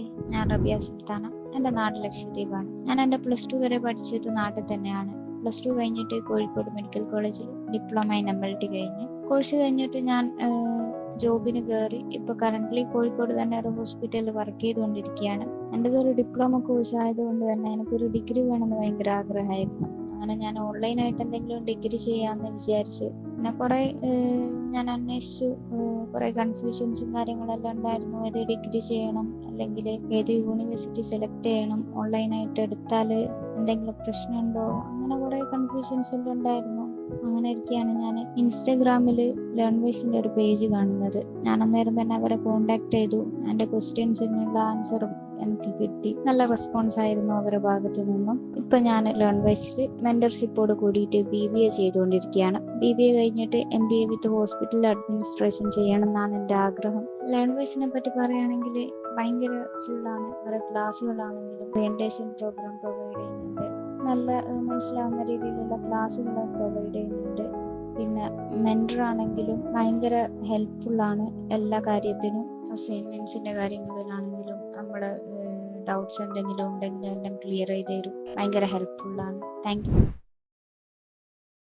Hi, ഞാൻ റബിയ സുൽത്താന. എൻ്റെ നാട് ലക്ഷദ്വീപാണ്. ഞാൻ എൻ്റെ +2 വരെ പഠിച്ചത് നാട്ടിൽ തന്നെയാണ്. +2 കഴിഞ്ഞിട്ട് കോഴിക്കോട് മെഡിക്കൽ കോളേജിൽ ഡിപ്ലോമ ഇൻ MLT കഴിഞ്ഞ് കോഴ്സ് കഴിഞ്ഞിട്ട് ഞാൻ ജോബിന് കയറി. ഇപ്പോൾ കറൻ്റ്ലി കോഴിക്കോട് തന്നെ ഒരു ഹോസ്പിറ്റലിൽ വർക്ക് ചെയ്തുകൊണ്ടിരിക്കുകയാണ്. എൻ്റെതൊരു ഡിപ്ലോമ കോഴ്സ് ആയതുകൊണ്ട് തന്നെ എനിക്കൊരു ഡിഗ്രി വേണമെന്ന് ഭയങ്കര ആഗ്രഹമായിരുന്നു. അങ്ങനെ ഞാൻ ഓൺലൈനായിട്ട് എന്തെങ്കിലും ഡിഗ്രി ചെയ്യാമെന്ന് വിചാരിച്ചു. പിന്നെ കുറേ ഞാൻ അന്വേഷിച്ചു. കുറേ കൺഫ്യൂഷൻസും കാര്യങ്ങളെല്ലാം ഉണ്ടായിരുന്നു. ഏത് ഡിഗ്രി ചെയ്യണം, അല്ലെങ്കിൽ ഏത് യൂണിവേഴ്സിറ്റി സെലക്ട് ചെയ്യണം, ഓൺലൈനായിട്ട് എടുത്താൽ എന്തെങ്കിലും പ്രശ്നമുണ്ടോ, അങ്ങനെ കുറേ കൺഫ്യൂഷൻസ് എല്ലാം ഉണ്ടായിരുന്നു. അങ്ങനെ ഇരിക്കുകയാണ് ഞാൻ ഇൻസ്റ്റഗ്രാമിൽ ലേൺവേസിൻ്റെ ഒരു പേജ് കാണുന്നത്. ഞാൻ അന്നേരം തന്നെ അവരെ കോൺടാക്ട് ചെയ്തു. എൻ്റെ ക്വസ്റ്റ്യൻസിനുള്ള ആൻസറും എനിക്ക് കിട്ടി. നല്ല റെസ്പോൺസ് ആയിരുന്നു അവരുടെ ഭാഗത്തു നിന്നും. ഇപ്പം ഞാൻ ലേൺവേസിൽ മെൻറ്റർഷിപ്പോട് കൂടിയിട്ട് BBA ചെയ്തുകൊണ്ടിരിക്കുകയാണ്. BBA കഴിഞ്ഞിട്ട് MBA വിത്ത് ഹോസ്പിറ്റൽ അഡ്മിനിസ്ട്രേഷൻ ചെയ്യണം എന്നാണ് എൻ്റെ ആഗ്രഹം. ലേൺവേസിനെ പറ്റി പറയുകയാണെങ്കിൽ ഭയങ്കര ഫുള്ളാണ്. വേറെ ക്ലാസ്സുകളാണെങ്കിലും ഓറിയൻറ്റേഷൻ പ്രോഗ്രാം പ്രൊവൈഡ് ചെയ്യുന്നുണ്ട്. നല്ല മനസ്സിലാവുന്ന രീതിയിലുള്ള ക്ലാസ്സുകൾ പ്രൊവൈഡ് ചെയ്യുന്നുണ്ട്. പിന്നെ മെൻറ്റർ ആണെങ്കിലും ഭയങ്കര ഹെൽപ്ഫുള്ളാണ് എല്ലാ കാര്യത്തിനും. അസൈൻമെൻറ്റ്സിൻ്റെ കാര്യങ്ങളിലാണെങ്കിലും നമ്മുടെ ഡൗട്ട്സ് എന്തെങ്കിലും ഉണ്ടെങ്കിൽ എല്ലാം ക്ലിയർ ചെയ്ത് തരും. ഭയങ്കര ഹെൽപ്ഫുള്ളാണ്. Thank you.